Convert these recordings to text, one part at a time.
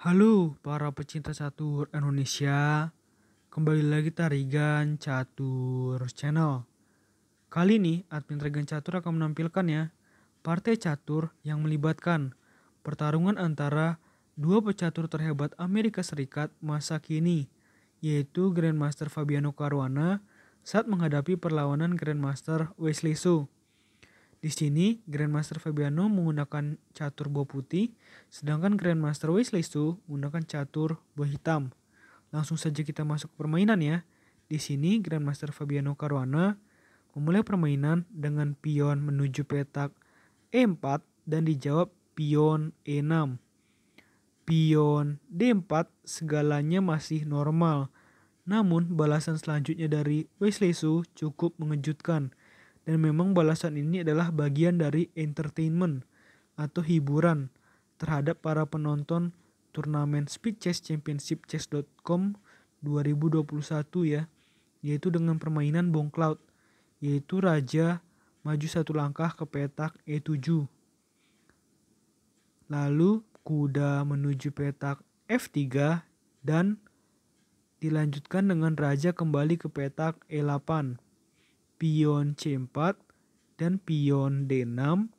Halo para pecinta catur Indonesia, kembali lagi Tarigan Catur Channel. Kali ini admin Tarigan Catur akan menampilkan ya partai catur yang melibatkan pertarungan antara dua pecatur terhebat Amerika Serikat masa kini, yaitu Grandmaster Fabiano Caruana saat menghadapi perlawanan Grandmaster Wesley So. Di sini, Grandmaster Fabiano menggunakan catur buah putih, sedangkan Grandmaster Wesley Su menggunakan catur buah hitam. Langsung saja kita masuk ke permainan ya. Di sini, Grandmaster Fabiano Caruana memulai permainan dengan pion menuju petak E4 dan dijawab pion E6. Pion D4 segalanya masih normal. Namun, balasan selanjutnya dari Wesley Su cukup mengejutkan. Dan memang balasan ini adalah bagian dari entertainment atau hiburan terhadap para penonton turnamen Speed Chess Championship Chess.com 2021 ya, yaitu dengan permainan Bong Cloud, yaitu raja maju satu langkah ke petak E7. Lalu kuda menuju petak F3 dan dilanjutkan dengan raja kembali ke petak E8. Pion C4 dan pion D6,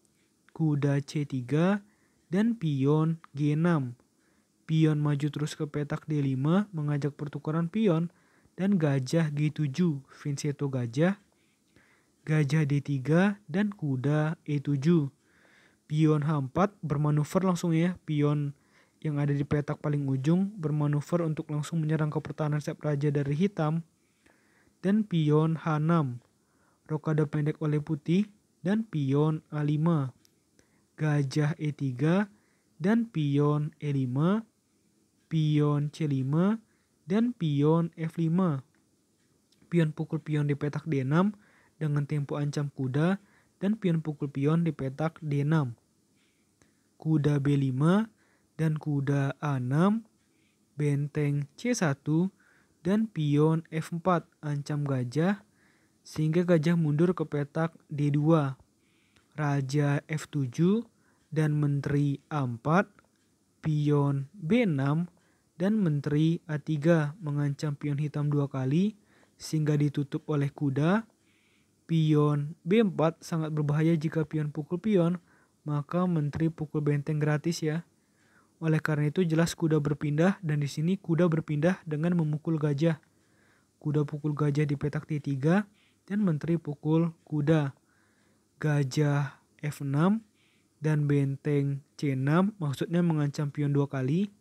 kuda C3 dan pion G6. Pion maju terus ke petak D5 mengajak pertukaran pion dan gajah G7, Vincenzo gajah, gajah D3 dan kuda E7. Pion H4 bermanuver langsung ya, pion yang ada di petak paling ujung bermanuver untuk langsung menyerang ke pertahanan sayap raja dari hitam. Dan pion H6. Rokade pendek oleh putih dan pion A5, gajah E3 dan pion E5, pion C5 dan pion F5. Pion pukul pion di petak D6 dengan tempo ancam kuda dan pion pukul pion di petak D6. Kuda B5 dan kuda A6, benteng C1 dan pion F4 ancam gajah sehingga gajah mundur ke petak D2, raja F7 dan menteri A4, pion B6 dan menteri A3 mengancam pion hitam dua kali sehingga ditutup oleh kuda. Pion B4 sangat berbahaya jika pion pukul pion, maka menteri pukul benteng gratis ya. Oleh karena itu jelas kuda berpindah dan di sini kuda berpindah dengan memukul gajah. Kuda pukul gajah di petak T3 dan menteri pukul kuda. Gajah F6 dan benteng C6 maksudnya mengancam pion dua kali.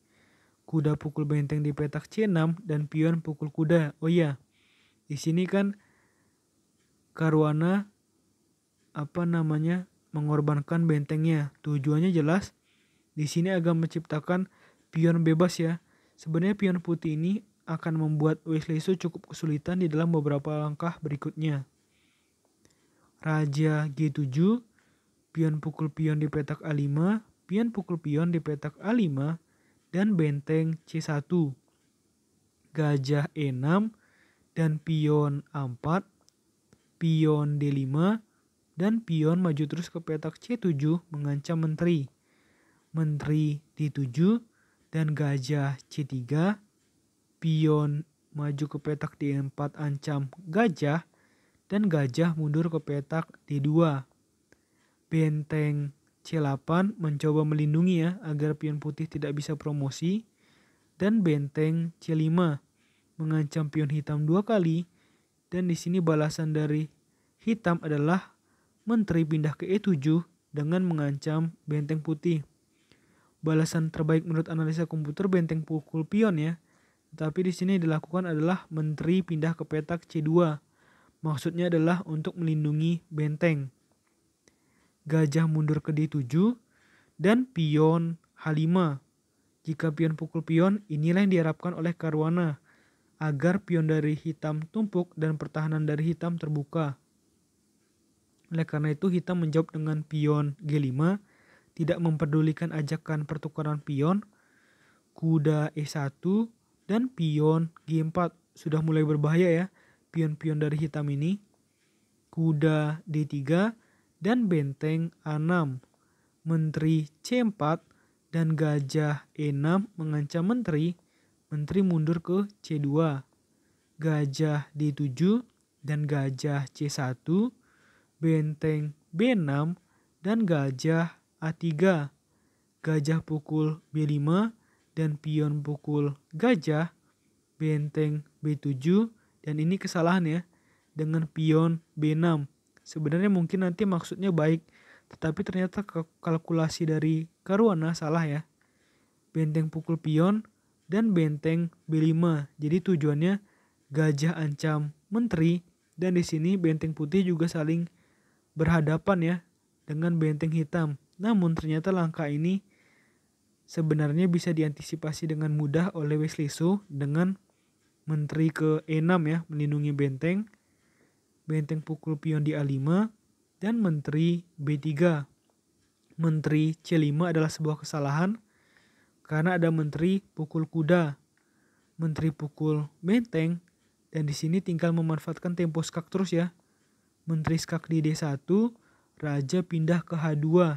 Kuda pukul benteng di petak C6 dan pion pukul kuda. Oh iya, di sini kan Caruana mengorbankan bentengnya. Tujuannya jelas di sini agar menciptakan pion bebas ya. Sebenarnya pion putih ini akan membuat Wesley Su cukup kesulitan di dalam beberapa langkah berikutnya. Raja G7, pion pukul pion di petak A5, pion pukul pion di petak A5, dan benteng C1. Gajah E6 dan pion A4, pion D5, dan pion maju terus ke petak C7 mengancam menteri. Menteri D7 dan gajah C3, pion maju ke petak D4 ancam gajah dan gajah mundur ke petak D2. Benteng C8 mencoba melindungi ya agar pion putih tidak bisa promosi dan benteng C5 mengancam pion hitam dua kali dan di sini balasan dari hitam adalah menteri pindah ke E7 dengan mengancam benteng putih. Balasan terbaik menurut analisa komputer benteng pukul pion ya. Tapi di sini dilakukan adalah menteri pindah ke petak C2. Maksudnya adalah untuk melindungi benteng. Gajah mundur ke D7 dan pion H5. Jika pion pukul pion, inilah yang diharapkan oleh Caruana agar pion dari hitam tumpuk dan pertahanan dari hitam terbuka. Oleh karena itu hitam menjawab dengan pion G5, tidak memperdulikan ajakan pertukaran pion. Kuda E1 dan pion G4 sudah mulai berbahaya ya pion-pion dari hitam ini. Kuda D3 dan benteng A6. Menteri C4 dan gajah E6 mengancam menteri, menteri mundur ke C2. Gajah D7 dan gajah C1, benteng B6 dan gajah A3. Gajah pukul B5 dan pion pukul gajah, benteng B7, dan ini kesalahan ya, dengan pion B6. Sebenarnya mungkin nanti maksudnya baik, tetapi ternyata kalkulasi dari Caruana salah ya. Benteng pukul pion dan benteng B5. Jadi tujuannya gajah ancam menteri, dan di sini benteng putih juga saling berhadapan ya dengan benteng hitam. Namun ternyata langkah ini sebenarnya bisa diantisipasi dengan mudah oleh Wesley Su dengan menteri ke E6 ya, melindungi benteng, benteng pukul pion di A5, dan menteri B3. Menteri C5 adalah sebuah kesalahan karena ada menteri pukul kuda, menteri pukul benteng, dan di sini tinggal memanfaatkan tempo skak terus ya. Menteri skak di D1, raja pindah ke H2.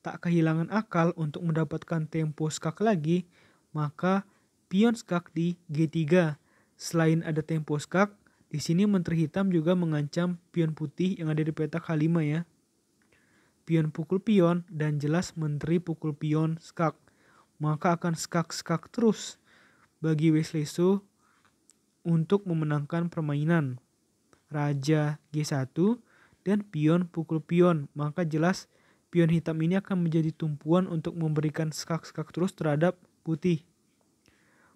Tak kehilangan akal untuk mendapatkan tempo skak lagi, maka pion skak di G3. Selain ada tempo skak, di sini menteri hitam juga mengancam pion putih yang ada di petak H5 ya. Pion pukul pion dan jelas menteri pukul pion skak. Maka akan skak-skak terus bagi Wesley Su untuk memenangkan permainan. Raja G1 dan pion pukul pion, maka jelas pion hitam ini akan menjadi tumpuan untuk memberikan skak-skak terus terhadap putih.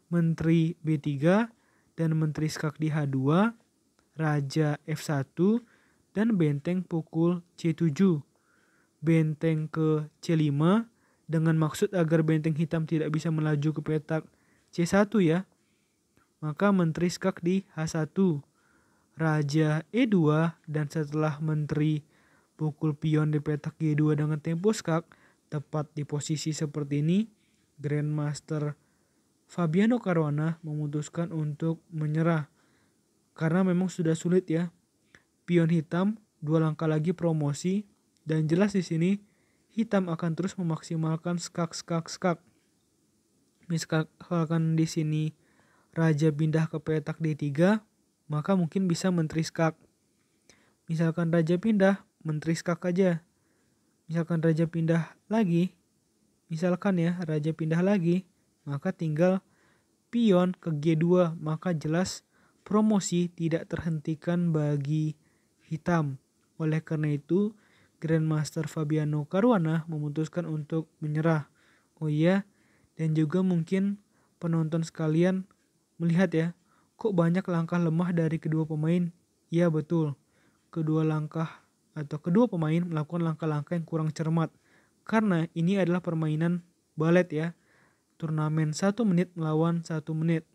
Menteri B3 dan menteri skak di H2, raja F1 dan benteng pukul C7. Benteng ke C5 dengan maksud agar benteng hitam tidak bisa melaju ke petak C1 ya. Maka menteri skak di H1. Raja E2 dan setelah menteri pukul pion di petak G2 dengan tempo skak tepat di posisi seperti ini, Grandmaster Fabiano Caruana memutuskan untuk menyerah karena memang sudah sulit ya. Pion hitam 2 langkah lagi promosi, dan jelas di sini hitam akan terus memaksimalkan skak. Misalkan di sini raja pindah ke petak D3, maka mungkin bisa menteri skak. Misalkan raja pindah, menteri skak aja. Misalkan raja pindah lagi, maka tinggal pion ke G2, maka jelas promosi tidak terhentikan bagi hitam. Oleh karena itu, Grandmaster Fabiano Caruana memutuskan untuk menyerah. Oh iya, dan juga mungkin penonton sekalian melihat ya, kok banyak langkah lemah dari kedua pemain? Ya betul, kedua pemain melakukan langkah-langkah yang kurang cermat. Karena ini adalah permainan balet ya, turnamen 1 menit melawan 1 menit.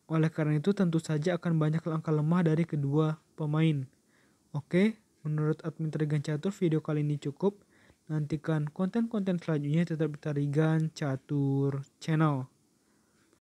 Oleh karena itu tentu saja akan banyak langkah lemah dari kedua pemain. Oke, menurut admin Tarigan Catur video kali ini cukup. Nantikan konten-konten selanjutnya tetap di Tarigan Catur Channel.